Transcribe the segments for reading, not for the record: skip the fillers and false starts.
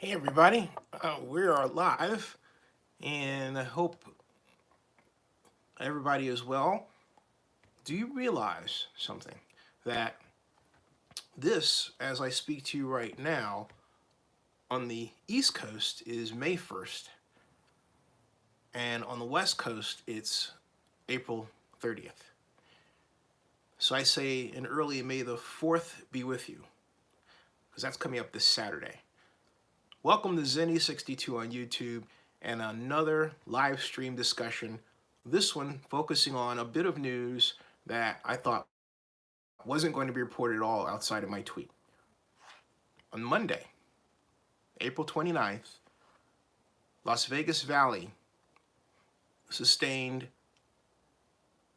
Hey everybody, we are live and I hope everybody is well. Do you realize something? That this, as I speak to you right now, on the East Coast is May 1st and on the West Coast it's April 30th. So I say in early May the 4th be with you, because that's coming up this Saturday. Welcome to Zenny62 on YouTube and another live stream discussion. This one focusing on a bit of news that I thought wasn't going to be reported at all outside of my tweet. On Monday, April 29th, Las Vegas Valley sustained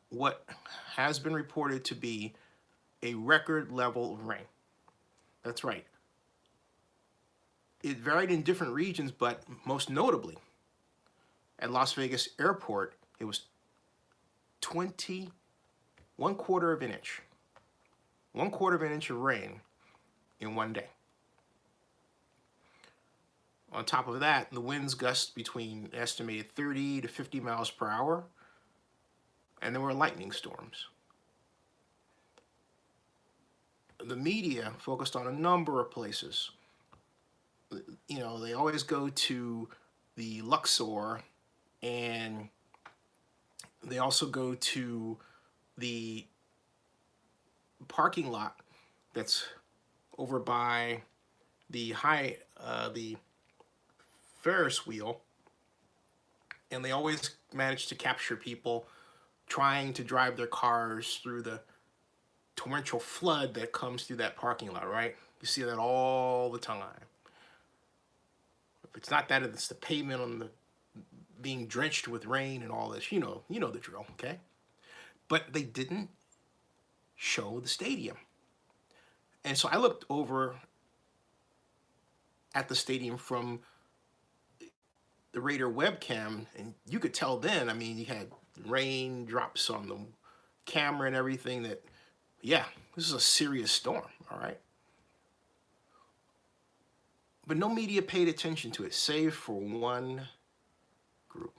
what has been reported to be a record level of rain. That's right. It varied in different regions, but most notably, at Las Vegas Airport, it was 1/4 of an inch. 1/4 of an inch of rain in one day. On top of that, the winds gusted between an estimated 30 to 50 miles per hour, and there were lightning storms. The media focused on a number of places. You know, they always go to the Luxor, and they also go to the parking lot that's over by the the Ferris wheel, and they always manage to capture people trying to drive their cars through the torrential flood that comes through that parking lot, right? You see that all the time. If it's not that, it's the pavement on the being drenched with rain and all this. You know the drill, okay? But they didn't show the stadium. And so I looked over at the stadium from the Raider webcam, and you could tell then, I mean, you had raindrops on the camera and everything that, yeah, this is a serious storm, all right? But no media paid attention to it, save for one group.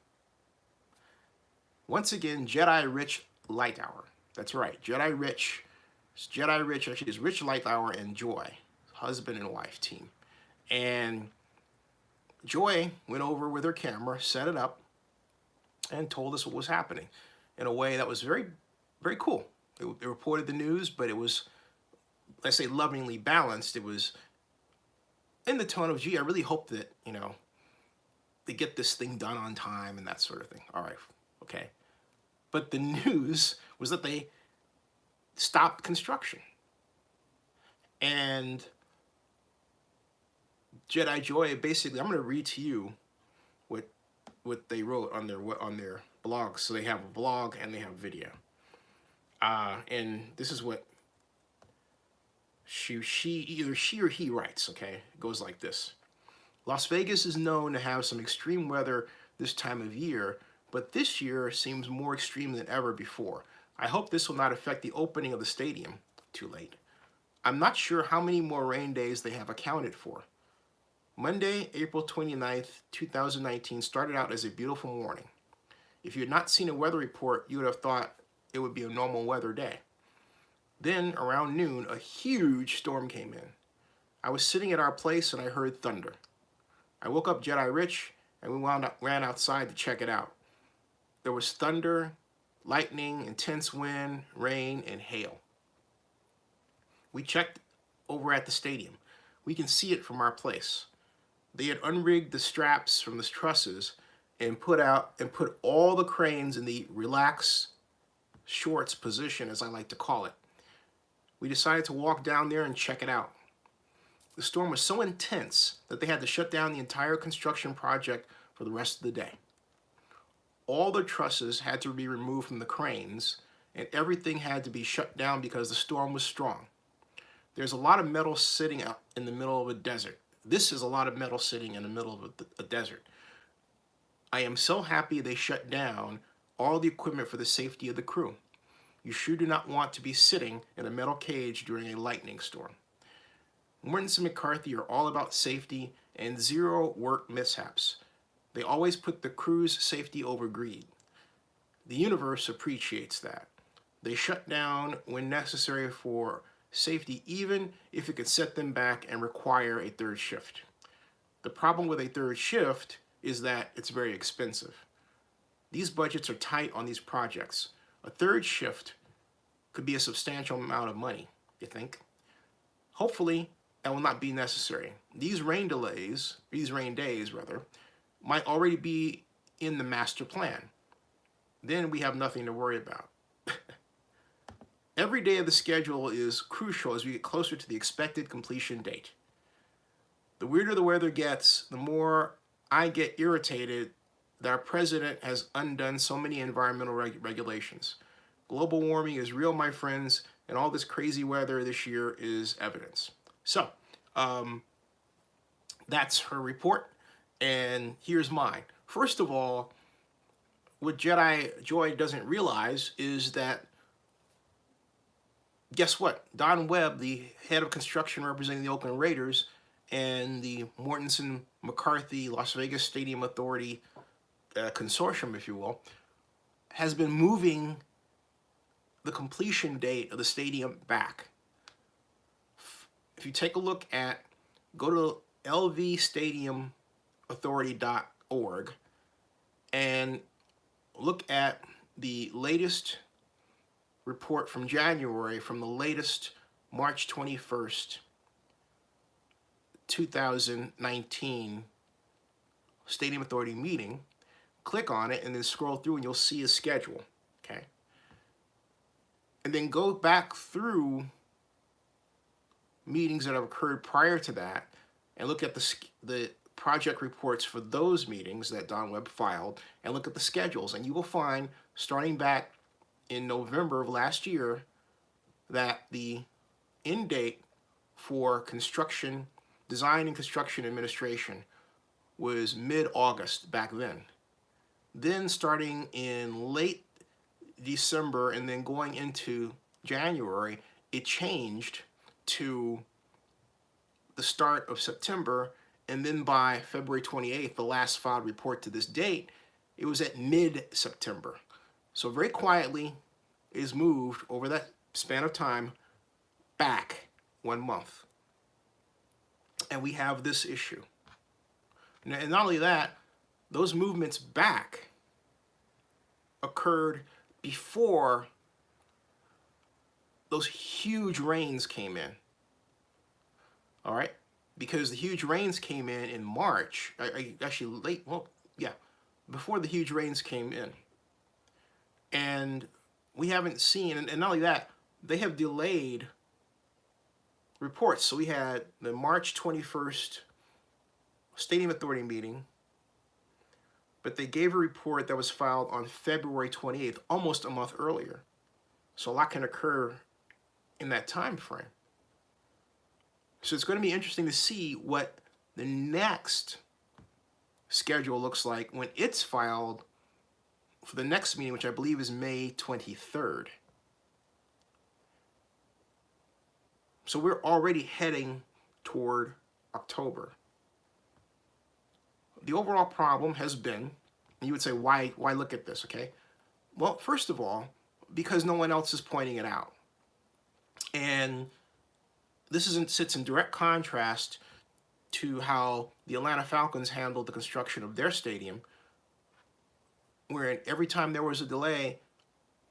Once again, JediRich Lightowler. That's right, JediRich. JediRich actually is Rich Lightowler and Joy, husband and wife team. And Joy went over with her camera, set it up, and told us what was happening in a way that was very, very cool. It reported the news, but it was, let's say, lovingly balanced. It was in the tone of, gee, I really hope that, you know, they get this thing done on time and that sort of thing. All right, okay. But the news was that they stopped construction. And Jedi Joy, basically, I'm going to read to you what they wrote on their blog. So they have a blog and they have video. And this is what either she or he writes, okay? It goes like this. Las Vegas is known to have some extreme weather this time of year, but this year seems more extreme than ever before. I hope this will not affect the opening of the stadium. Too late. I'm not sure how many more rain days they have accounted for. Monday, April 29th, 2019 started out as a beautiful morning. If you had not seen a weather report, you would have thought it would be a normal weather day. Then, around noon, a huge storm came in. I was sitting at our place and I heard thunder. I woke up JediRich and we ran outside to check it out. There was thunder, lightning, intense wind, rain, and hail. We checked over at the stadium. We can see it from our place. They had unrigged the straps from the trusses and put all the cranes in the relaxed shorts position, as I like to call it. We decided to walk down there and check it out. The storm was so intense that they had to shut down the entire construction project for the rest of the day. All the trusses had to be removed from the cranes, and everything had to be shut down because the storm was strong. There's a lot of metal sitting out in the middle of a desert. This is a lot of metal sitting in the middle of a desert. I am so happy they shut down all the equipment for the safety of the crew. You sure do not want to be sitting in a metal cage during a lightning storm. Mortenson and McCarthy are all about safety and zero work mishaps. They always put the crew's safety over greed. The universe appreciates that. They shut down when necessary for safety, even if it could set them back and require a third shift. The problem with a third shift is that it's very expensive. These budgets are tight on these projects. A third shift could be a substantial amount of money, you think? Hopefully, that will not be necessary. These rain days, might already be in the master plan. Then we have nothing to worry about. Every day of the schedule is crucial as we get closer to the expected completion date. The weirder the weather gets, the more I get irritated that our president has undone so many environmental regulations. Global warming is real, my friends, and all this crazy weather this year is evidence. So, that's her report, and here's mine. First of all, what Jedi Joy doesn't realize is that, guess what? Don Webb, the head of construction representing the Oakland Raiders, and the Mortenson McCarthy Las Vegas Stadium Authority consortium, if you will, has been moving the completion date of the stadium back. If you take a look at, go to lvstadiumauthority.org and look at the latest report from January, from the latest March 21st, 2019 Stadium Authority meeting. Click on it and then scroll through and you'll see a schedule, okay? And then go back through meetings that have occurred prior to that and look at the project reports for those meetings that Don Webb filed and look at the schedules. And you will find, starting back in November of last year, that the end date for construction, design and construction administration was mid-August back then. Then starting in late December and then going into January, it changed to the start of September, and then by February 28th, the last filed report to this date, it was at mid-September. So very quietly, it is moved over that span of time back 1 month. And we have this issue. And not only that, those movements back occurred before those huge rains came in. All right? Because the huge rains came in March, actually late, well, yeah, before the huge rains came in. And we haven't seen, and not only that, they have delayed reports. So we had the March 21st Stadium Authority meeting, but they gave a report that was filed on February 28th, almost a month earlier. So a lot can occur in that time frame. So it's going to be interesting to see what the next schedule looks like when it's filed for the next meeting, which I believe is May 23rd. So we're already heading toward October. The overall problem has been, and you would say, why look at this, okay? Well, first of all, because no one else is pointing it out. And this sits in direct contrast to how the Atlanta Falcons handled the construction of their stadium, where every time there was a delay,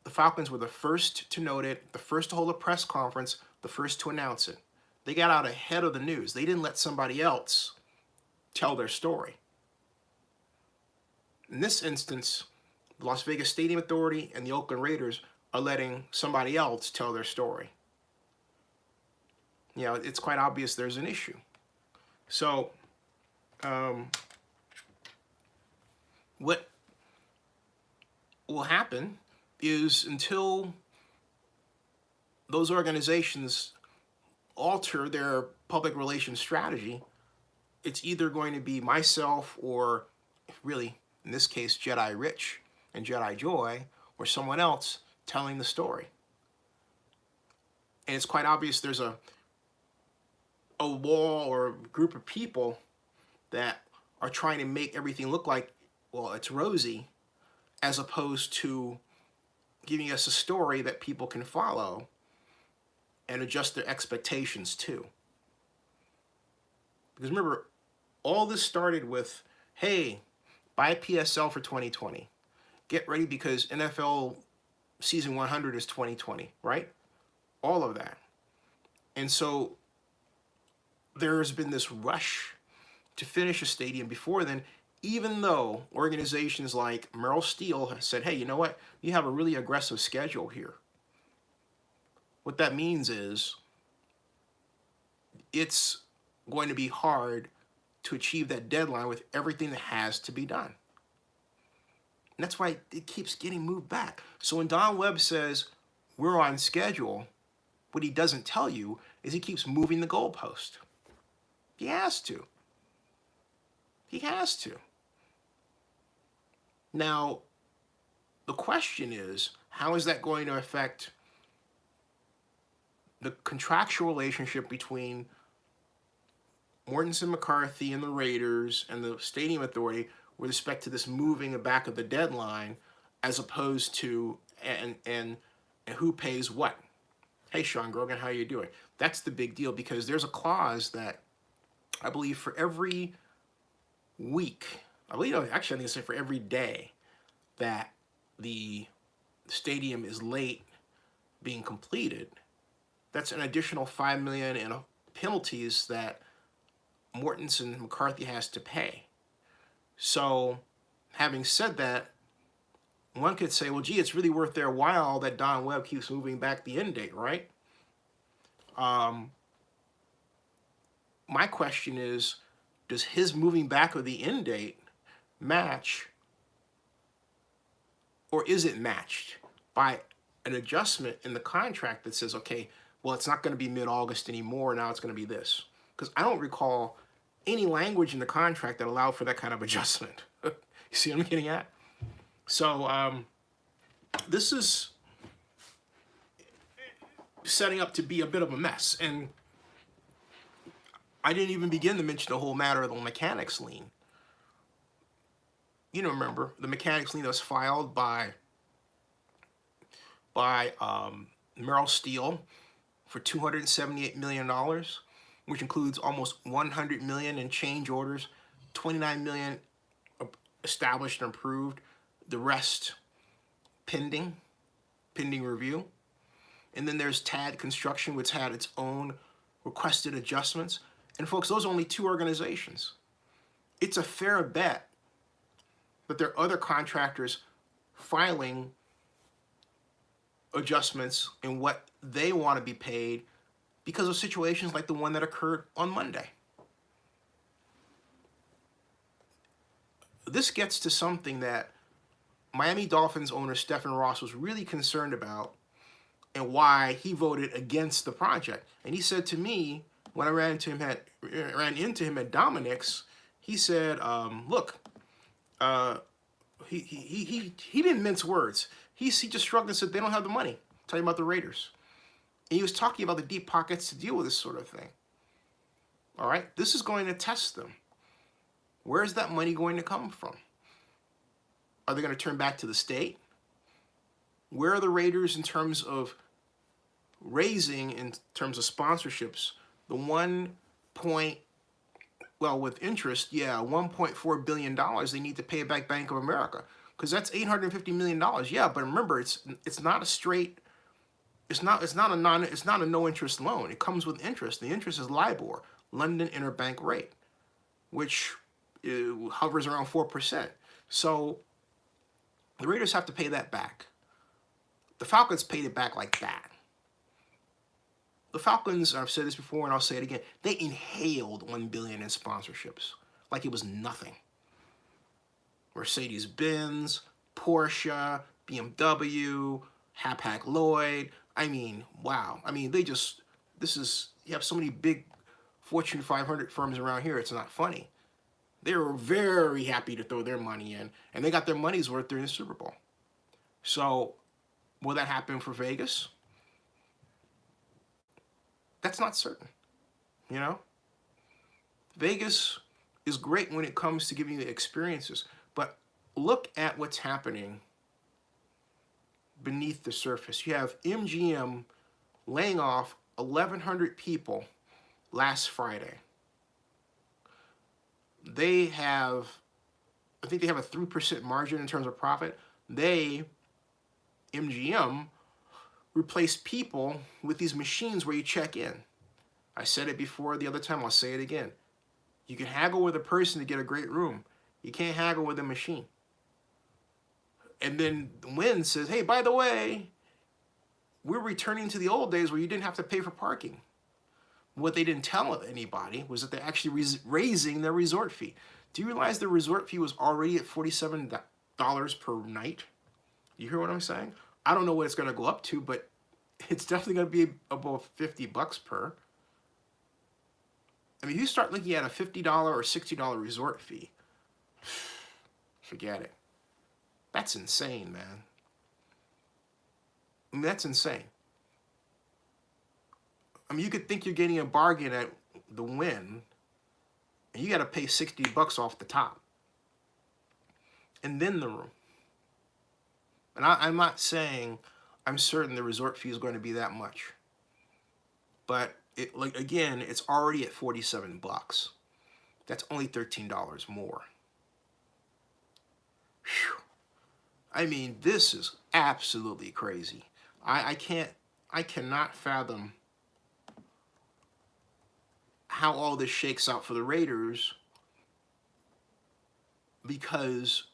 the Falcons were the first to note it, the first to hold a press conference, the first to announce it. They got out ahead of the news. They didn't let somebody else tell their story. In this instance, the Las Vegas Stadium Authority and the Oakland Raiders are letting somebody else tell their story. You know, it's quite obvious there's an issue. So, what will happen is, until those organizations alter their public relations strategy, it's either going to be myself, or really, in this case, JediRich and Jedi Joy, or someone else telling the story. And it's quite obvious there's a a wall or a group of people that are trying to make everything look like, well, it's rosy, as opposed to giving us a story that people can follow and adjust their expectations to. Because remember, all this started with, hey, buy PSL for 2020. Get ready because NFL season 100 is 2020, right? All of that. And so there's been this rush to finish a stadium before then, even though organizations like Merrill Steele have said, hey, you know what? You have a really aggressive schedule here. What that means is it's going to be hard to achieve that deadline with everything that has to be done. And that's why it keeps getting moved back. So when Don Webb says we're on schedule, what he doesn't tell you is he keeps moving the goalpost. He has to. He has to. Now, the question is, how is that going to affect the contractual relationship between Mortenson, McCarthy, and the Raiders and the Stadium Authority with respect to this moving the back of the deadline, as opposed to and who pays what? Hey, Sean Grogan, how you doing? That's the big deal, because there's a clause that I believe for every week, actually I think it's for every day that the stadium is late being completed, that's an additional $5 million in penalties that Mortenson McCarthy has to pay. So, having said that, one could say, well, gee, it's really worth their while that Don Webb keeps moving back the end date, right? My question is, does his moving back of the end date match, or is it matched by an adjustment in the contract that says, okay, well, it's not going to be mid-August anymore, now it's going to be this? Because I don't recall any language in the contract that allowed for that kind of adjustment. You see what I'm getting at? So this is setting up to be a bit of a mess. And I didn't even begin to mention the whole matter of the Mechanics Lien. You know, remember, the Mechanics Lien that was filed by Merrill Steele for $278 million, which includes almost $100 million in change orders, $29 million established and approved, the rest pending review. And then there's TAD Construction, which had its own requested adjustments. And folks, those are only two organizations. It's a fair bet that there are other contractors filing adjustments in what they want to be paid because of situations like the one that occurred on Monday. This gets to something that Miami Dolphins owner Stephen Ross was really concerned about and why he voted against the project. And he said to me, when I ran into him at Dominic's, he said, look, he didn't mince words. He just shrugged and said, they don't have the money. Tell you about the Raiders. And he was talking about the deep pockets to deal with this sort of thing. All right, this is going to test them. Where's that money going to come from? Are they going to turn back to the state? Where are the Raiders in terms of raising, in terms of sponsorships, the with interest, $1.4 billion they need to pay back Bank of America, because that's $850 million. Yeah, but remember, it's not a straight, it's not a no interest loan. It comes with interest. The interest is LIBOR, London Interbank Rate, which hovers around 4%. So the Raiders have to pay that back. The Falcons paid it back like that. The Falcons, I've said this before and I'll say it again, they inhaled $1 billion in sponsorships like it was nothing. Mercedes-Benz, Porsche, BMW, Hapag-Lloyd. I mean, wow. I mean, you have so many big Fortune 500 firms around here, it's not funny. They were very happy to throw their money in, and they got their money's worth during the Super Bowl. So, will that happen for Vegas? That's not certain. you know? Vegas is great when it comes to giving you experiences, but look at what's happening beneath the surface. You have MGM laying off 1,100 people last Friday. They have, I think they have a 3% margin in terms of profit. They, MGM, replace people with these machines where you check in. I said it before the other time, I'll say it again. You can haggle with a person to get a great room. You can't haggle with a machine. And then Wynn says, hey, by the way, we're returning to the old days where you didn't have to pay for parking. What they didn't tell anybody was that they're actually raising their resort fee. Do you realize the resort fee was already at $47 per night? You hear what I'm saying? I don't know what it's going to go up to, but it's definitely going to be above $50 per. I mean, if you start looking at a $50 or $60 resort fee, forget it. That's insane, man. I mean, that's insane. I mean, you could think you're getting a bargain at the Wynn, and you got to pay $60 off the top. And then the room. And I'm not saying I'm certain the resort fee is going to be that much. But, again, it's already at $47. That's only $13 more. Whew. I mean, this is absolutely crazy. I cannot fathom how all this shakes out for the Raiders, because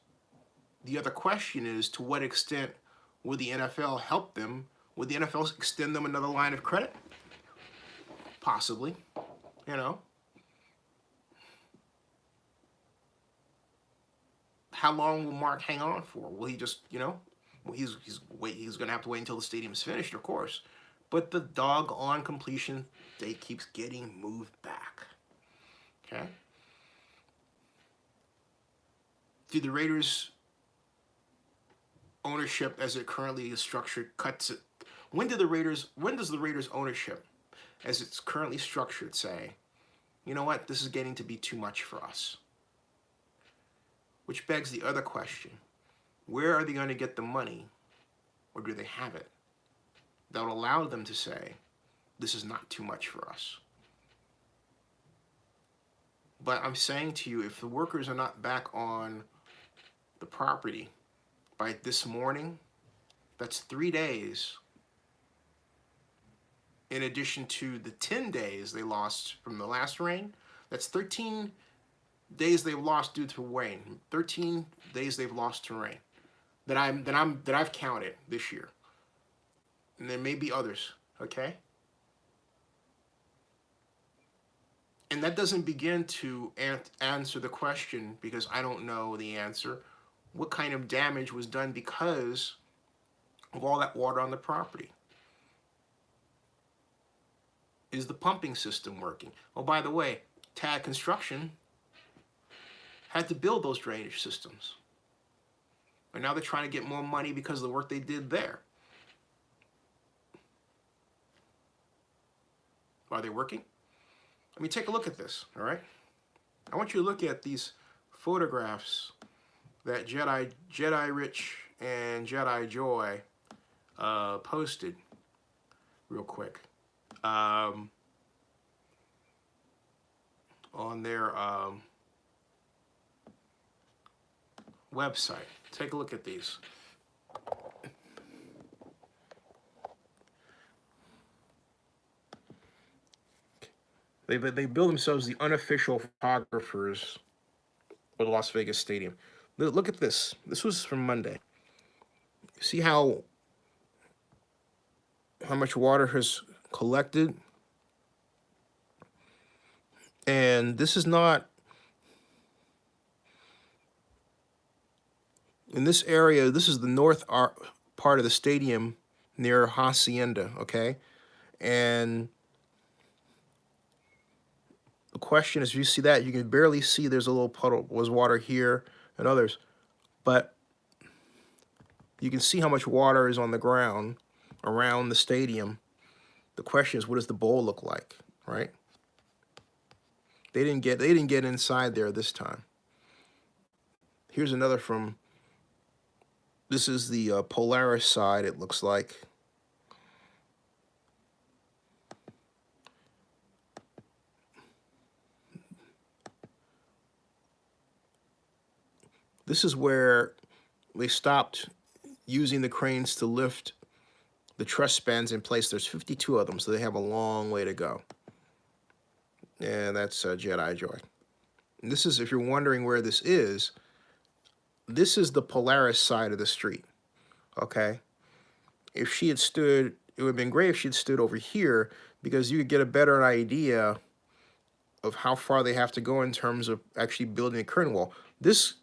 the other question is, to what extent will the NFL help them? Would the NFL extend them another line of credit? Possibly, you know. How long will Mark hang on for? Will he just, you know, well, he's going to have to wait until the stadium's finished, of course. But the doggone completion date keeps getting moved back. Okay? Do the Raiders ownership, as it currently is structured, cuts it? When does the Raiders ownership, as it's currently structured, say, you know what, this is getting to be too much for us? Which begs the other question. Where are they going to get the money, or do they have it, that will allow them to say, this is not too much for us? But I'm saying to you, if the workers are not back on the property by this morning, that's 3 days, in addition to the 10 days they lost from the last rain. That's 13 days they've lost due to rain. 13 days they've lost to rain that I've counted this year. And there may be others, okay? And that doesn't begin to answer the question, because I don't know the answer. What kind of damage was done because of all that water on the property? Is the pumping system working? Oh, by the way, TAG Construction had to build those drainage systems. And now they're trying to get more money because of the work they did there. Are they working? I mean, take a look at this, all right? I want you to look at these photographs that JediRich and Jedi Joy posted real quick on their website. Take a look at these. They bill themselves the unofficial photographers for the Las Vegas Stadium. Look at this. This was from Monday. See how much water has collected? And this is not, in this area, this is the north part of the stadium near Hacienda, okay? And the question is, if you see that, you can barely see there's a little puddle, was water here and others. But you can see how much water is on the ground around the stadium. The question is, what does the bowl look like, right? They didn't get inside there this time. Here's another from, this is the Polaris side, it looks like. This is where they stopped using the cranes to lift the truss spans in place. There's 52 of them, so they have a long way to go. And that's Jedi Joy. And this is, if you're wondering where this is the Polaris side of the street, okay? If she had stood, it would have been great if she had stood over here, because you could get a better idea of how far they have to go in terms of actually building a curtain wall. This,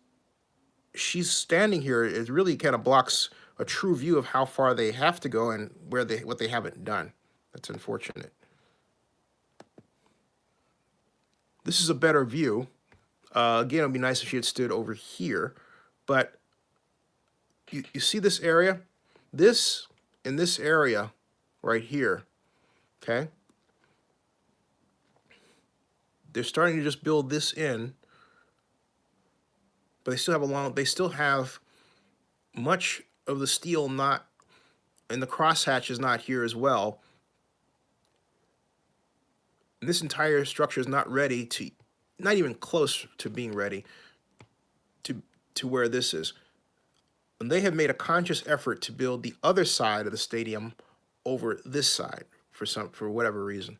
she's standing here, it really kind of blocks a true view of how far they have to go and what they haven't done. That's unfortunate. This is a better view. Again, it would be nice if she had stood over here, but you see this area? In this area right here, okay? They're starting to just build this in, but they still have much of the steel not, and the crosshatch is not here as well. And this entire structure is not ready to, not even close to being ready to where this is. And they have made a conscious effort to build the other side of the stadium over this side for whatever reason.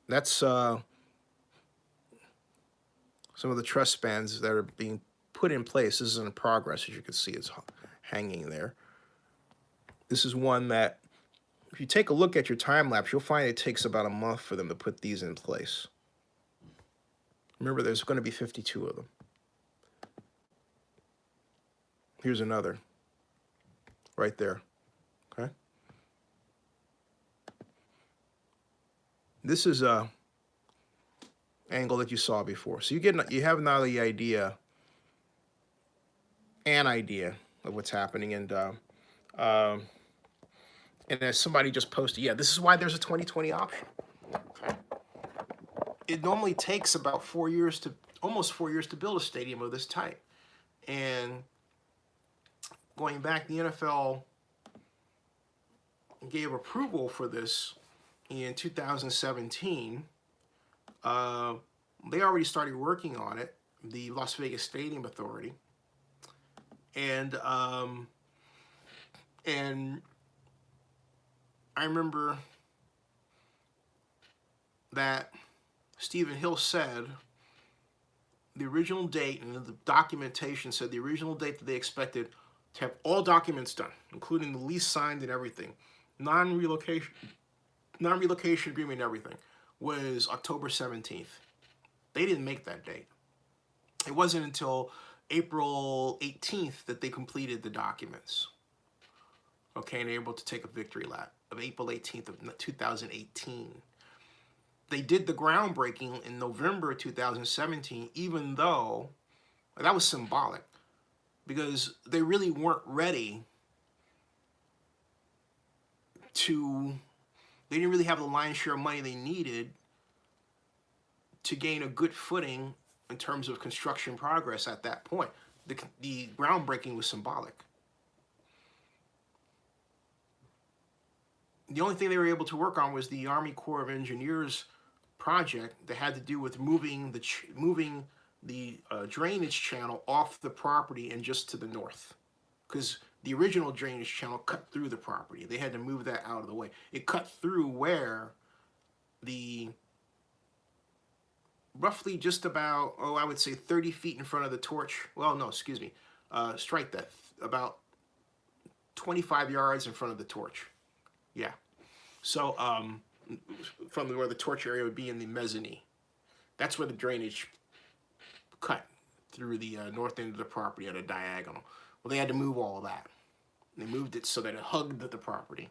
That's some of the truss spans that are being put in place. This is in progress, as you can see, it's hanging there. This is one that, if you take a look at your time lapse, you'll find it takes about a month for them to put these in place. Remember, there's going to be 52 of them. Here's another, right there, okay? This is a angle that you saw before. So you have now the idea, an idea of what's happening. And as somebody just posted, yeah, this is why there's a 2020 option. Okay. It normally takes about 4 years to, almost 4 years to build a stadium of this type. And going back, the NFL gave approval for this in 2017. They already started working on it, the Las Vegas Stadium Authority. And I remember that Stephen Hill said the original date, and the documentation said the original date that they expected to have all documents done, including the lease signed and everything, non-relocation agreement and everything, was October 17th. They didn't make that date. It wasn't until April 18th that they completed the documents. Okay, and they were able to take a victory lap of April 18th of 2018. They did the groundbreaking in November 2017, even though that was symbolic, because they really weren't ready to, they didn't really have the lion's share of money they needed to gain a good footing in terms of construction progress at that point. The groundbreaking was symbolic. The only thing they were able to work on was the Army Corps of Engineers project that had to do with moving the drainage channel off the property and just to the north, because the original drainage channel cut through the property. They had to move that out of the way. It cut through where the roughly just about, I would say 30 feet in front of the torch. Well, no, excuse me. Strike that. About 25 yards in front of the torch. Yeah. So from where the torch area would be in the mezzanine. That's where the drainage cut through the north end of the property at a diagonal. Well, they had to move all of that. They moved it so that it hugged the property.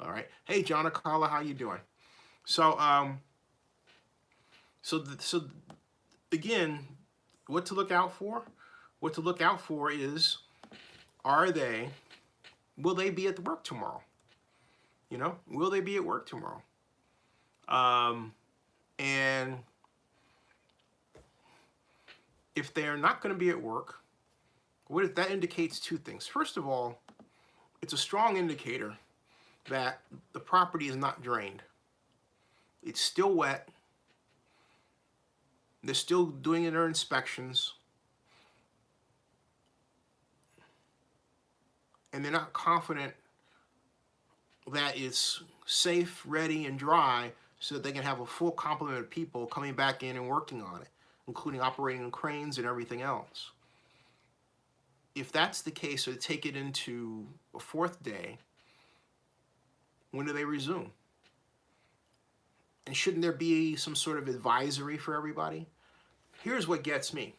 All right. Hey, John Akala, how you doing? So, so again, what to look out for? What to look out for is, will they be at work tomorrow? You know, will they be at work tomorrow? And if they're not going to be at work, that indicates two things. First of all, it's a strong indicator that the property is not drained. It's still wet. They're still doing their inspections. And they're not confident that it's safe, ready, and dry so that they can have a full complement of people coming back in and working on it, including operating cranes and everything else. If that's the case, so take it into a fourth day, when do they resume? And shouldn't there be some sort of advisory for everybody? Here's what gets me.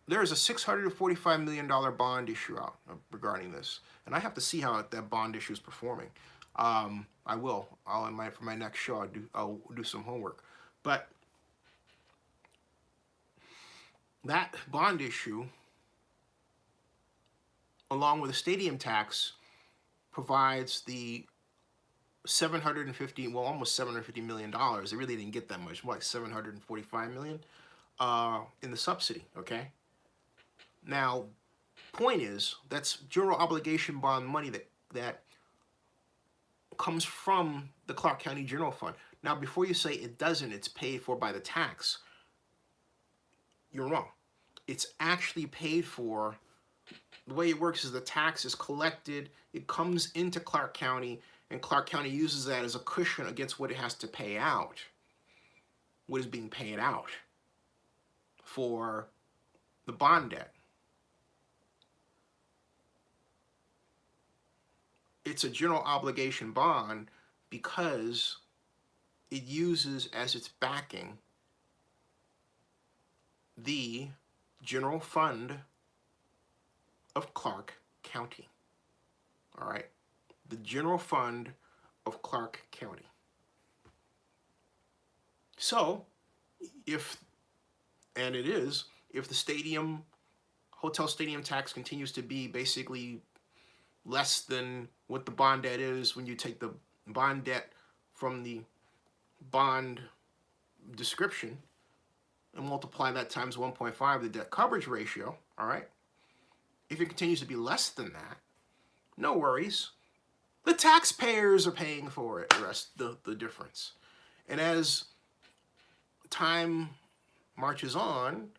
There's a $645 million bond issue out regarding this. And I have to see how that bond issue is performing. I will. For my next show, I'll do some homework. But that bond issue, along with the stadium tax, provides the almost $750 million. They really didn't get that much, more like $745 million in the subsidy, okay? Now, point is, that's general obligation bond money that comes from the Clark County General Fund. Now, before you say it doesn't, it's paid for by the tax, you're wrong. It's actually paid for. The way it works is the tax is collected, it comes into Clark County, and Clark County uses that as a cushion against what it has to pay out, what is being paid out for the bond debt. It's a general obligation bond because it uses as its backing the general fund of Clark County. All right, the general fund of Clark County. So, if the hotel stadium tax continues to be basically less than what the bond debt is when you take the bond debt from the bond description and multiply that times 1.5, the debt coverage ratio, all right? If it continues to be less than that, no worries. The taxpayers are paying for it, the difference. And as time marches on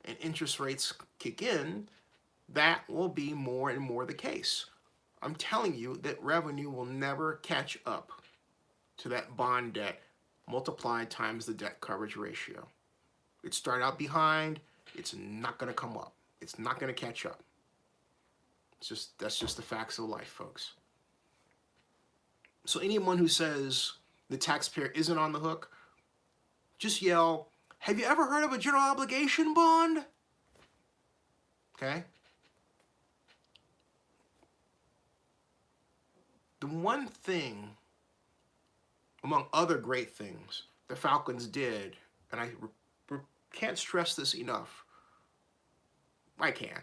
and interest rates kick in, that will be more and more the case. I'm telling you that revenue will never catch up to that bond debt multiplied times the debt coverage ratio. It started out behind, it's not going to come up. It's not going to catch up. That's just the facts of life, folks. So anyone who says the taxpayer isn't on the hook, just yell, "Have you ever heard of a general obligation bond?" Okay? The one thing, among other great things, the Falcons did, and I can't stress this enough, I can,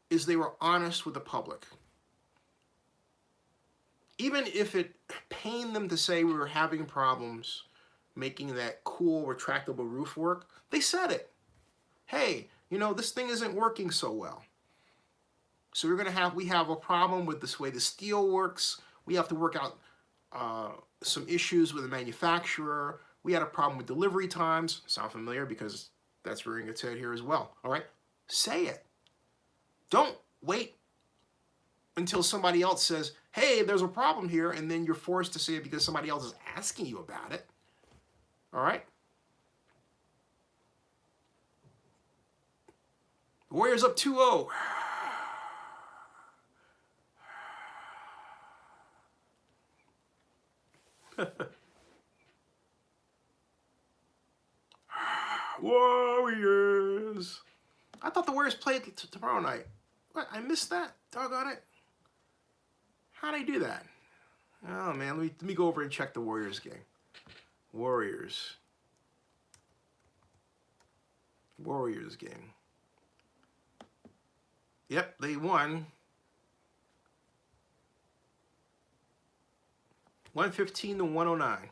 is they were honest with the public. Even if it pained them to say we were having problems making that cool retractable roof work, they said it. Hey, this thing isn't working so well. So we have a problem with this way the steel works. We have to work out some issues with the manufacturer. We had a problem with delivery times. Sound familiar? Because that's rearing its head here as well. All right? Say it. Don't wait until somebody else says, hey, there's a problem here, and then you're forced to say it because somebody else is asking you about it. All right? Warriors up 2-0. Warriors. I thought the Warriors played tomorrow night. What? I missed that? Doggone it. How'd I do that? Oh, man. Let me go over and check the Warriors game. Warriors game. Yep, they won 115 to 109.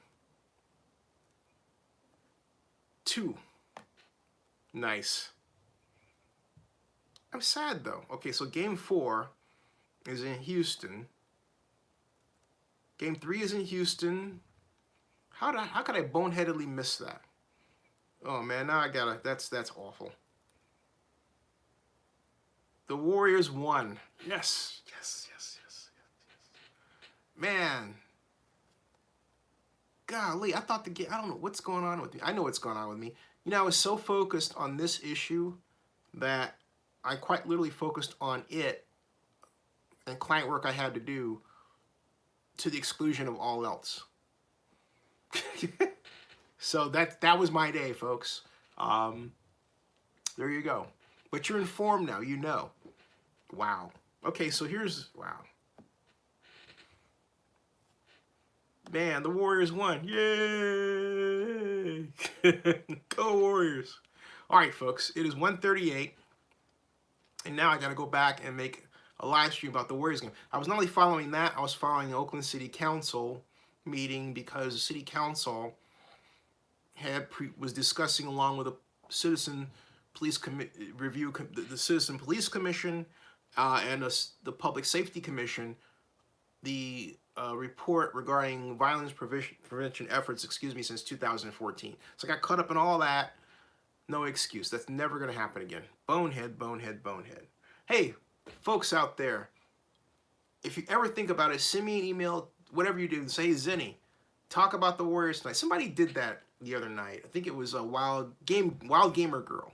2. Nice. I'm sad though. Okay, so game 4 is in Houston. Game 3 is in Houston. How could I boneheadedly miss that? Oh man, now I gotta. That's awful. The Warriors won. Yes, yes, yes, yes, yes. Man, golly, I thought the game. I don't know what's going on with me. I know what's going on with me. You know, I was so focused on this issue that I quite literally focused on it and client work I had to do to the exclusion of all else. So that was my day, folks. There you go. But you're informed now, you know. Wow. Okay, so here's, wow. Man, the Warriors won. Yay! Go Warriors. All right, folks, it is 1:38. And now I got to go back and make a live stream about the Warriors game. I was not only following that, I was following the Oakland City Council meeting because the City Council was discussing along with the Citizen Police the Citizen Police Commission and the Public Safety Commission, the report regarding violence prevention efforts, since 2014. So I got caught up in all that. No excuse. That's never going to happen again. Bonehead, bonehead, bonehead. Hey, folks out there, if you ever think about it, send me an email, whatever you do, and say, Zenny, talk about the Warriors tonight. Somebody did that the other night. I think it was a Wild Gamer Girl.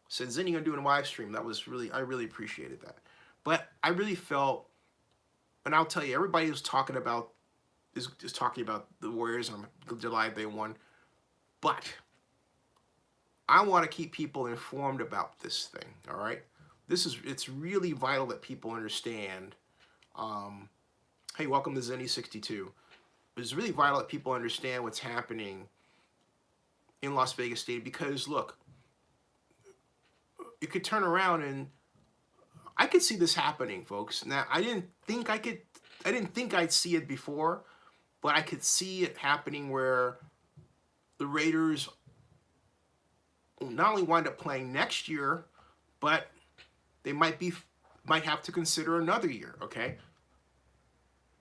Said, Zenny, you're doing a live stream. That was really, I really appreciated that. But I really felt, and I'll tell you, everybody is talking about the Warriors, and I'm delighted they won. But I want to keep people informed about this thing, all right? It's really vital that people understand. Hey, welcome to Zenny62. It's really vital that people understand what's happening in Las Vegas State because, look, you could turn around and I could see this happening, folks. Now, I didn't think I'd see it before, but I could see it happening where the Raiders not only wind up playing next year, but they might have to consider another year, okay?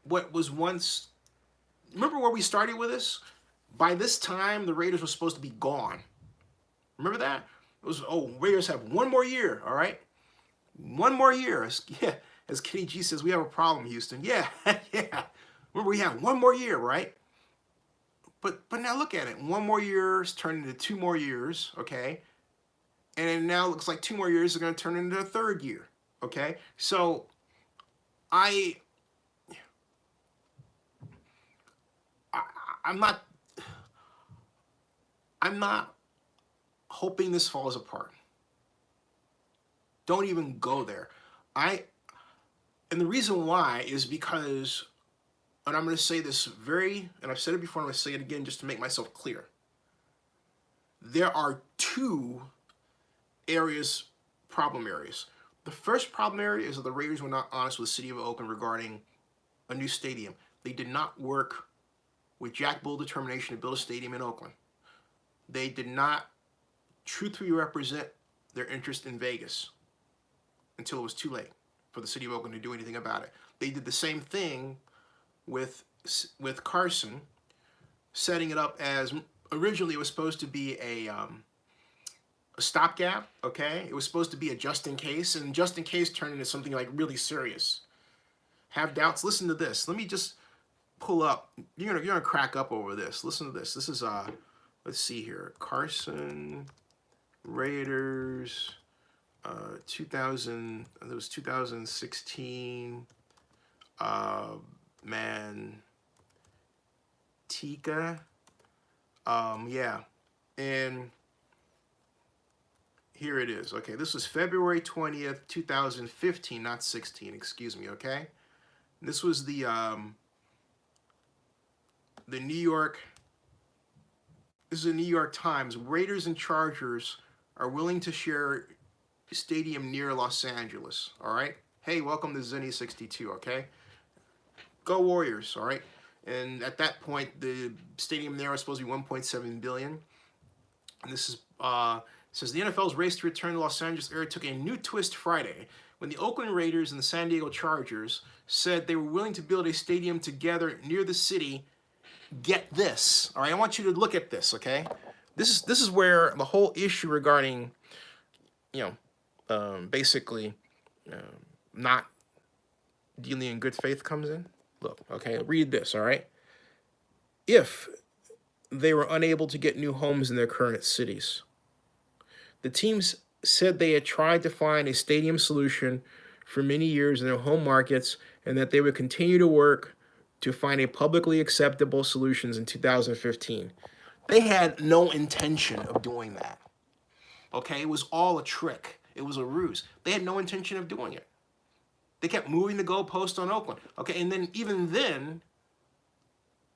What was once, remember where we started with this? By this time, the Raiders were supposed to be gone. Remember that? It was, Raiders have one more year, all right? One more year. Yeah, as Kenny G says, we have a problem, Houston. Yeah, yeah. Remember, we have one more year, right? But now look at it. One more year is turned into 2 more years, okay? And it now looks like 2 more years are going to turn into a 3rd year, okay? So I'm not hoping this falls apart. Don't even go there. And the reason why is because, and I'm going to say this and I've said it before, and I'm going to say it again just to make myself clear. There are 2 problem areas. The first problem area is that the Raiders were not honest with the city of Oakland regarding a new stadium. They did not work with Jack Bull determination to build a stadium in Oakland. They did not truthfully represent their interest in Vegas until it was too late for the city of Oakland to do anything about it. They did the same thing with Carson, setting it up as, originally it was supposed to be a stopgap, okay? It was supposed to be a just in case, and just in case turned into something like really serious. Have doubts? Listen to this. Let me just pull up. You're gonna crack up over this. Listen to this. This is let's see here. Carson Raiders 2000. It was 2016. Tika. Yeah, and here it is. Okay, this was February 20th, 2015, not 16. Excuse me. Okay, this was the New York. This is the New York Times. Raiders and Chargers are willing to share stadium near Los Angeles. All right. Hey, welcome to Zenny62. Okay. Go Warriors. All right. And at that point, the stadium there was supposed to be 1.7 billion. And this is says the NFL's race to return to Los Angeles area took a new twist Friday when the Oakland Raiders and the San Diego Chargers said they were willing to build a stadium together near the city. Get this, all right? I want you to look at this, okay? This is where the whole issue regarding, basically not dealing in good faith comes in. Look, okay, read this, all right? If they were unable to get new homes in their current cities, the teams said they had tried to find a stadium solution for many years in their home markets and that they would continue to work to find a publicly acceptable solutions in 2015. They had no intention of doing that. Okay, it was all a trick. It was a ruse. They had no intention of doing it. They kept moving the goalpost on Oakland. Okay, and then even then,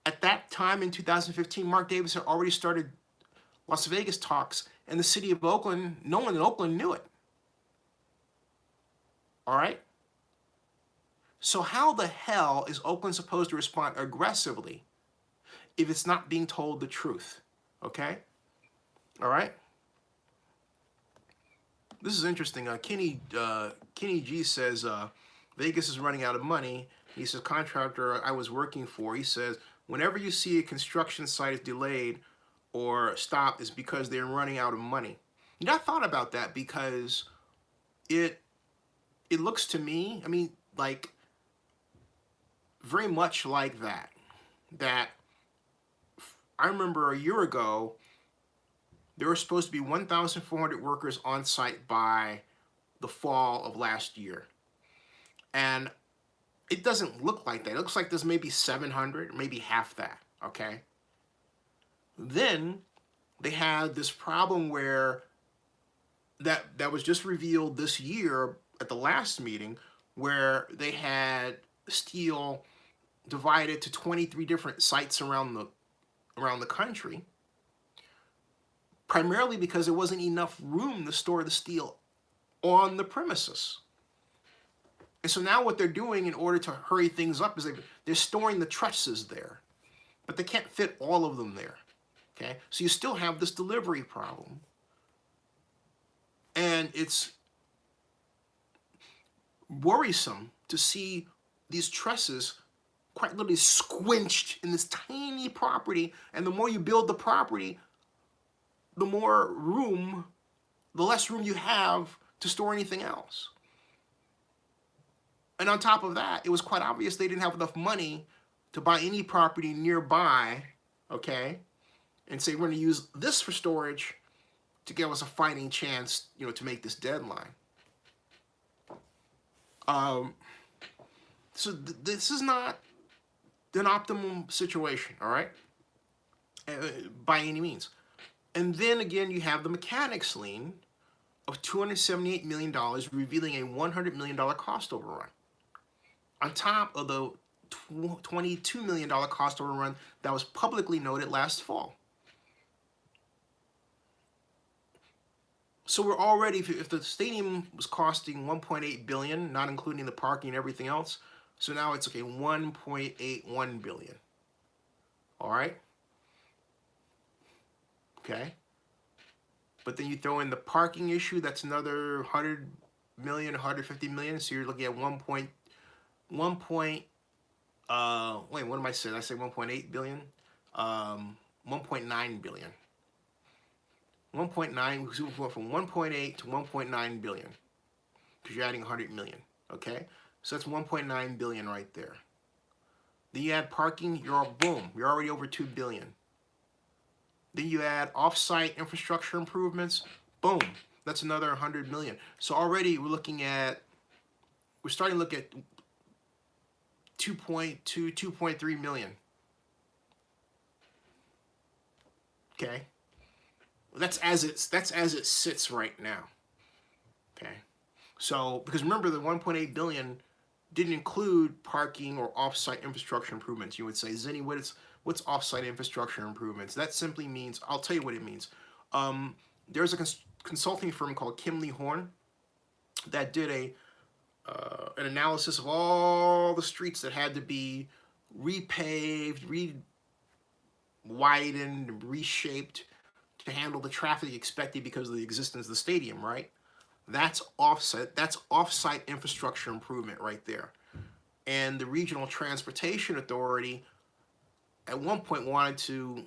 at that time in 2015, Mark Davis had already started Las Vegas talks, and the city of Oakland, no one in Oakland knew it. All right? So how the hell is Oakland supposed to respond aggressively if it's not being told the truth? Okay? All right? This is interesting. Kenny G says, Vegas is running out of money. He says, contractor I was working for, he says, whenever you see a construction site is delayed or stopped, it's because they're running out of money. You know, I thought about that because it looks to me, I mean, like, very much like that. That I remember a year ago, there were supposed to be 1,400 workers on site by the fall of last year. And it doesn't look like that. It looks like there's maybe 700, maybe half that, okay? Then they had this problem where that was just revealed this year at the last meeting, where they had steel divided to 23 different sites around the country, primarily because there wasn't enough room to store the steel on the premises. And so now what they're doing in order to hurry things up is they're storing the trusses there, but they can't fit all of them there, okay? So you still have this delivery problem. And it's worrisome to see these trusses quite literally squinched in this tiny property, and the more you build the property, the more room, the less room you have to store anything else. And on top of that, it was quite obvious they didn't have enough money to buy any property nearby, okay, and say we're going to use this for storage to give us a fighting chance, to make this deadline. So this is not an optimum situation, all right, by any means. And then again, you have the Mechanics Lien of $278 million, revealing a $100 million cost overrun, on top of the $22 million cost overrun that was publicly noted last fall. So we're already, if the stadium was costing $1.8 billion, not including the parking and everything else, so now it's okay, $1.81 billion. All right? Okay? But then you throw in the parking issue, that's another $100 million, $150 million, so you're looking at wait, what am I saying? I say 1.8 billion? 1.9 billion. 1.9, we went from 1.8 to 1.9 billion, because you're adding 100 million, okay? So that's 1.9 billion right there. Then you add parking, you're already over 2 billion. Then you add off-site infrastructure improvements, boom, that's another 100 million. So already we're starting to look at 2.2, 2.3 million. Okay? That's as it sits right now. Okay? So, because remember, the 1.8 billion didn't include parking or off-site infrastructure improvements. You would say, Zinni, what's off-site infrastructure improvements? That simply means, I'll tell you what it means. There's a consulting firm called Kimley Horn that did an analysis of all the streets that had to be repaved, widened, reshaped to handle the traffic expected because of the existence of the stadium, right? That's off-site infrastructure improvement right there. And the Regional Transportation Authority at one point wanted to